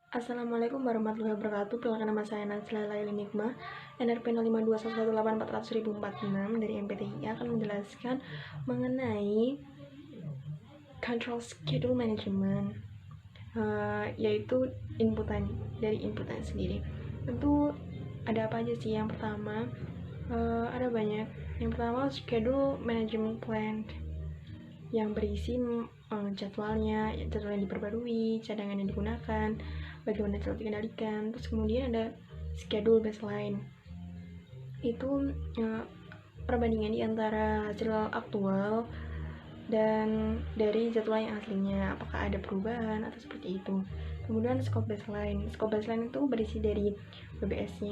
Assalamualaikum warahmatullahi wabarakatuh. Perkenalkan nama saya Najla Laili Nikmah, NRP 052118400046 dari MPTI akan menjelaskan mengenai control schedule management, yaitu inputan sendiri. Tentu ada apa aja sih? Yang pertama, ada banyak. Yang pertama, schedule management plan yang berisi jadwal yang diperbarui, cadangan yang digunakan, bagaimana cara dikendalikan. Terus kemudian ada schedule baseline, itu perbandingan di antara hasil aktual dan dari jadwal yang aslinya, apakah ada perubahan atau seperti itu. Kemudian scope baseline itu berisi dari WBS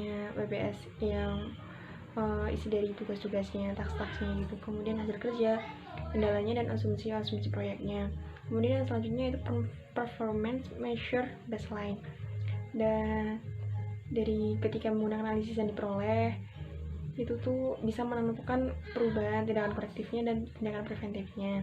yang isi dari tugas-tugasnya, task-tasknya gitu. Kemudian hasil kerja, kendalanya, dan asumsi proyeknya. Kemudian yang selanjutnya itu performance measure baseline, dan dari ketika menggunakan analisis yang diperoleh itu tuh bisa menentukan perubahan, tindakan korektifnya, dan tindakan preventifnya.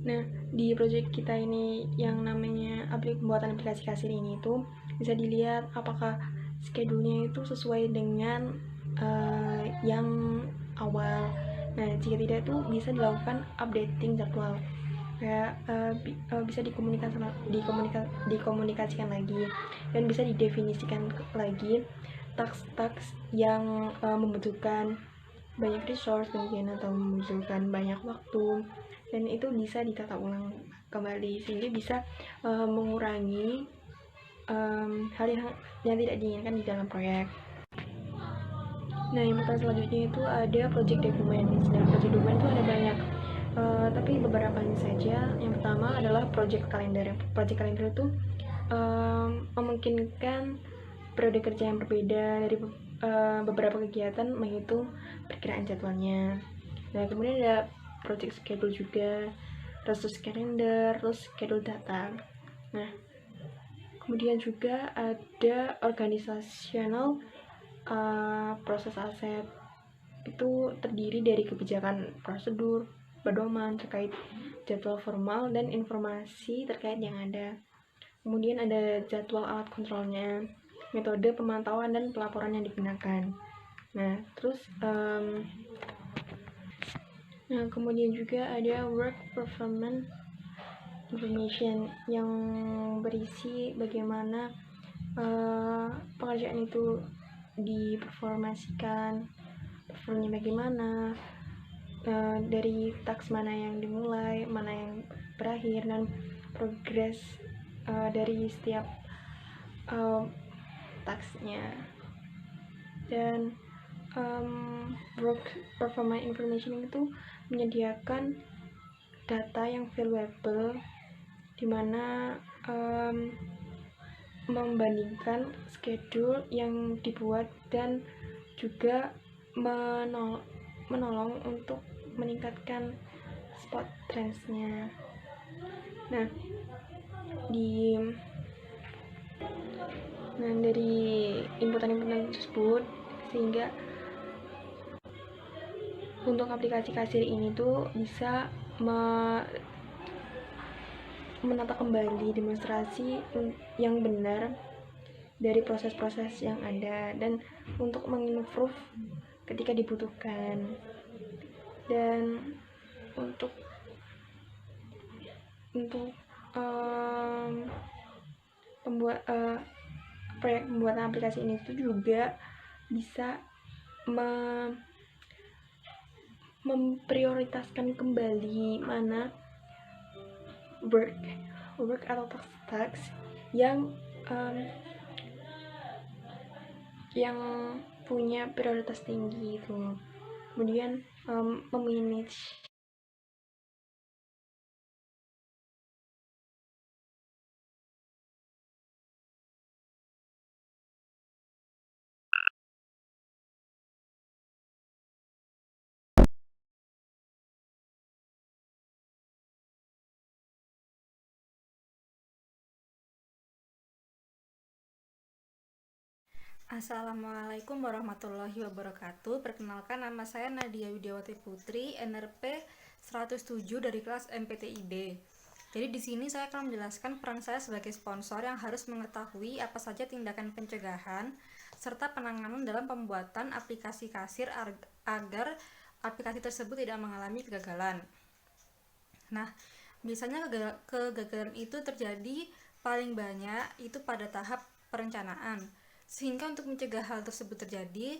Nah, di project kita ini yang namanya pembuatan aplikasi kasir ini tuh bisa dilihat apakah schedule-nya itu sesuai dengan yang awal. Nah, jika tidak tuh bisa dilakukan updating jadwal, kayak bisa dikomunikasikan lagi, dan bisa didefinisikan lagi task-task yang membutuhkan banyak resource mungkin, atau membutuhkan banyak waktu, dan itu bisa ditata ulang kembali sehingga bisa mengurangi hal yang tidak diinginkan di dalam proyek. Nah, yang selanjutnya itu ada project document. Nah, project document itu ada banyak, tapi beberapa saja. Yang pertama adalah project calendar. Project calendar itu memungkinkan periode kerja yang berbeda dari beberapa kegiatan menghitung perkiraan jadwalnya. Nah, kemudian ada project schedule juga, resource calendar, terus schedule data. Nah, kemudian juga ada organizational proses aset. Itu terdiri dari kebijakan, prosedur, pedoman terkait jadwal formal, dan informasi terkait yang ada. Kemudian ada jadwal alat kontrolnya, metode pemantauan, dan pelaporan yang digunakan. Nah, terus kemudian juga ada work performance information yang berisi bagaimana pekerjaan itu diperformasikan, performanya bagaimana, dari task mana yang dimulai, mana yang berakhir, dan progres dari setiap tasknya. Dan work performance information itu menyediakan data yang valuable, di mana membandingkan schedule yang dibuat dan juga menolong untuk meningkatkan spot trends-nya. Nah, dari inputan tersebut, sehingga untuk aplikasi kasir ini tuh bisa menata kembali demonstrasi yang benar dari proses-proses yang ada, dan untuk mengimprove ketika dibutuhkan, dan untuk proyek pembuatan aplikasi ini itu juga bisa memprioritaskan kembali mana work atau task yang punya prioritas tinggi itu. Kemudian memanage. Assalamualaikum warahmatullahi wabarakatuh. Perkenalkan, nama saya Nadia Widiawati Putri, NRP 107 dari kelas MPTIB. Jadi di sini saya akan menjelaskan peran saya sebagai sponsor yang harus mengetahui apa saja tindakan pencegahan serta penanganan dalam pembuatan aplikasi kasir agar aplikasi tersebut tidak mengalami kegagalan. Nah, biasanya kegagalan itu terjadi paling banyak itu pada tahap perencanaan. Sehingga untuk mencegah hal tersebut terjadi,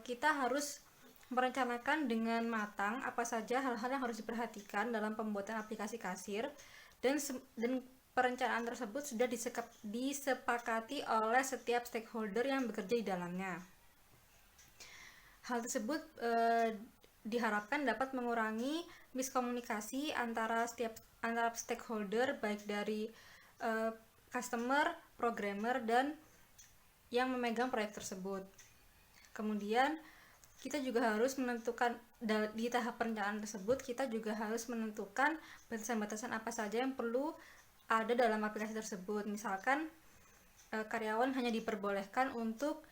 kita harus merencanakan dengan matang apa saja hal-hal yang harus diperhatikan dalam pembuatan aplikasi kasir dan perencanaan tersebut sudah disepakati oleh setiap stakeholder yang bekerja di dalamnya. Hal tersebut diharapkan dapat mengurangi miskomunikasi antara stakeholder baik dari customer, programmer, dan yang memegang proyek tersebut. Kemudian kita juga harus menentukan di tahap perencanaan tersebut, kita juga harus menentukan batasan-batasan apa saja yang perlu ada dalam aplikasi tersebut. Misalkan karyawan hanya diperbolehkan untuk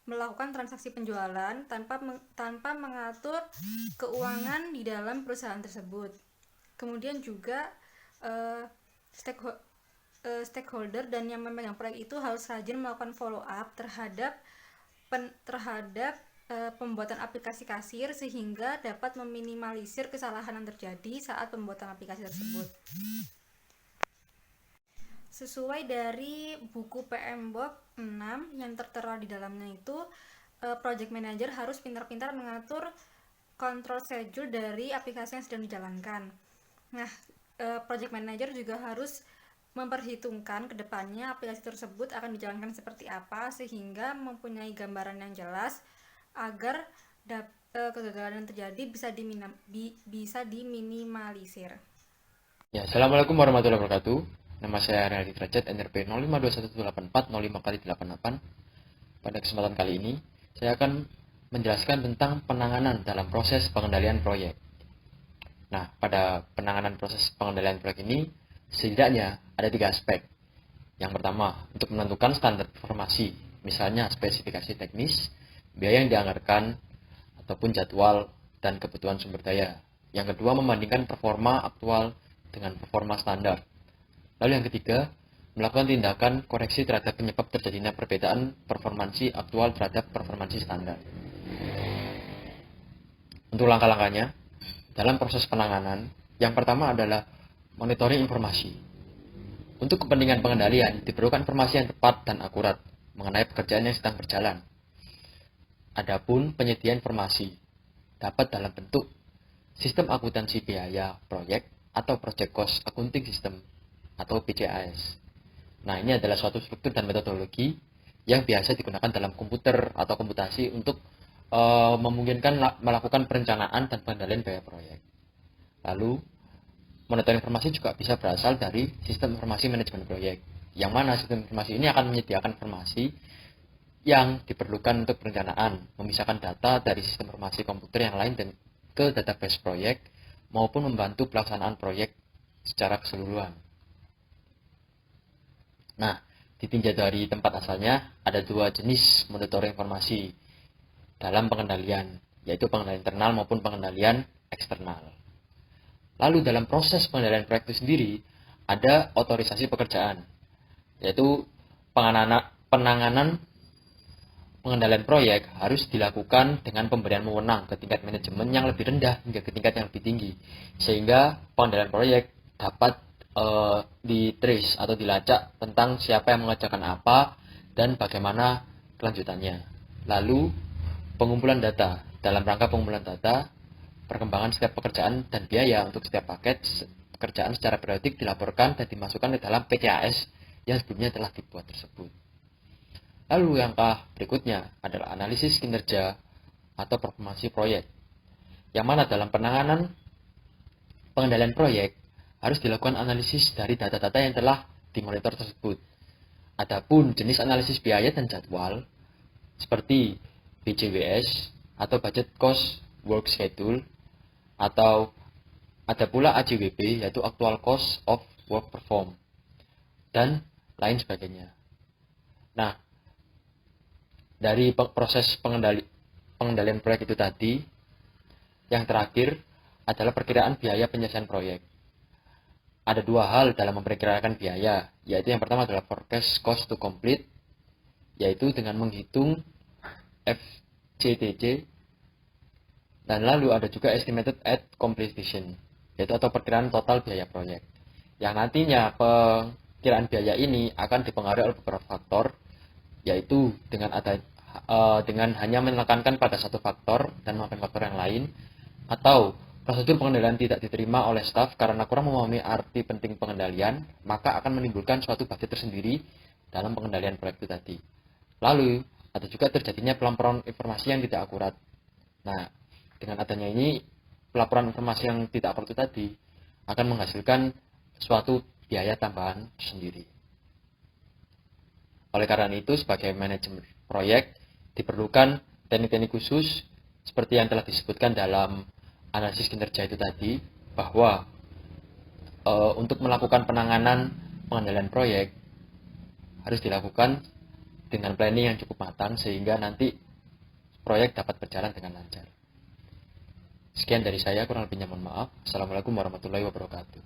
melakukan transaksi penjualan tanpa mengatur keuangan di dalam perusahaan tersebut. Kemudian juga stakeholder dan yang memegang proyek itu harus rajin melakukan follow up terhadap pembuatan aplikasi kasir sehingga dapat meminimalisir kesalahan yang terjadi saat pembuatan aplikasi tersebut. Sesuai dari buku PMBOK 6 yang tertera di dalamnya itu, project manager harus pintar-pintar mengatur control schedule dari aplikasi yang sedang dijalankan. Nah, project manager juga harus memperhitungkan ke depannya aplikasi tersebut akan dijalankan seperti apa sehingga mempunyai gambaran yang jelas agar kegagalan yang terjadi bisa diminimalisir. Ya, Assalamualaikum warahmatullahi wabarakatuh. Nama saya Renaldi Derajat, NRP 05218405x88. Pada kesempatan kali ini, saya akan menjelaskan tentang penanganan dalam proses pengendalian proyek. Nah, pada penanganan proses pengendalian proyek ini, setidaknya ada 3 aspek. Yang pertama, untuk menentukan standar performasi, misalnya spesifikasi teknis, biaya yang dianggarkan, ataupun jadwal dan kebutuhan sumber daya. Yang kedua, membandingkan performa aktual dengan performa standar. Lalu yang ketiga, melakukan tindakan koreksi terhadap penyebab terjadinya perbedaan performansi aktual terhadap performansi standar. Untuk langkah-langkahnya, dalam proses penanganan, yang pertama adalah monitoring informasi. Untuk kepentingan pengendalian, diperlukan informasi yang tepat dan akurat mengenai pekerjaan yang sedang berjalan. Adapun penyediaan informasi dapat dalam bentuk sistem akuntansi biaya proyek atau Project Cost Accounting System atau PCAS. Nah, ini adalah suatu struktur dan metodologi yang biasa digunakan dalam komputer atau komputasi untuk memungkinkan melakukan perencanaan dan pengendalian biaya proyek. Lalu, monitoring informasi juga bisa berasal dari sistem informasi manajemen proyek, yang mana sistem informasi ini akan menyediakan informasi yang diperlukan untuk perencanaan, memisahkan data dari sistem informasi komputer yang lain dan ke database proyek, maupun membantu pelaksanaan proyek secara keseluruhan. Nah, ditinjau dari tempat asalnya, ada 2 jenis monitoring informasi dalam pengendalian, yaitu pengendalian internal maupun pengendalian eksternal. Lalu dalam proses pengendalian proyek itu sendiri, ada otorisasi pekerjaan, yaitu penanganan pengendalian proyek harus dilakukan dengan pemberian wewenang ke tingkat manajemen yang lebih rendah hingga ke tingkat yang lebih tinggi, sehingga pengendalian proyek dapat ditrace atau dilacak tentang siapa yang mengerjakan apa dan bagaimana kelanjutannya. Lalu pengumpulan data, dalam rangka pengumpulan data, perkembangan setiap pekerjaan dan biaya untuk setiap paket pekerjaan secara periodik dilaporkan dan dimasukkan ke dalam PCAS yang sebelumnya telah dibuat tersebut. Lalu langkah berikutnya adalah analisis kinerja atau performansi proyek, yang mana dalam penanganan pengendalian proyek harus dilakukan analisis dari data-data yang telah dimonitor tersebut. Adapun jenis analisis biaya dan jadwal seperti BCWS atau Budget Cost Work Schedule, atau ada pula AJWP yaitu Actual Cost of Work Performed, dan lain sebagainya. Nah, dari proses pengendalian proyek itu tadi, yang terakhir adalah perkiraan biaya penyelesaian proyek. ada dua hal dalam memperkirakan biaya, yaitu yang pertama adalah forecast cost to complete, yaitu dengan menghitung FCTC, dan lalu ada juga estimated at completion, yaitu atau perkiraan total biaya proyek. Yang nantinya perkiraan biaya ini akan dipengaruhi oleh beberapa faktor, yaitu dengan hanya menekankan pada satu faktor dan melupakan faktor yang lain, atau prosedur pengendalian tidak diterima oleh staf karena kurang memahami arti penting pengendalian, maka akan menimbulkan suatu budget tersendiri dalam pengendalian proyek itu tadi. Lalu, ada juga terjadinya pelaporan informasi yang tidak akurat. Nah, dengan adanya ini, pelaporan informasi yang tidak akurat itu tadi akan menghasilkan suatu biaya tambahan sendiri. Oleh karena itu, sebagai manajemen proyek, diperlukan teknik-teknik khusus seperti yang telah disebutkan dalam analisis kinerja itu tadi, bahwa untuk melakukan penanganan pengendalian proyek harus dilakukan dengan planning yang cukup matang sehingga nanti proyek dapat berjalan dengan lancar. Sekian dari saya, kurang lebihnya mohon maaf. Assalamualaikum warahmatullahi wabarakatuh.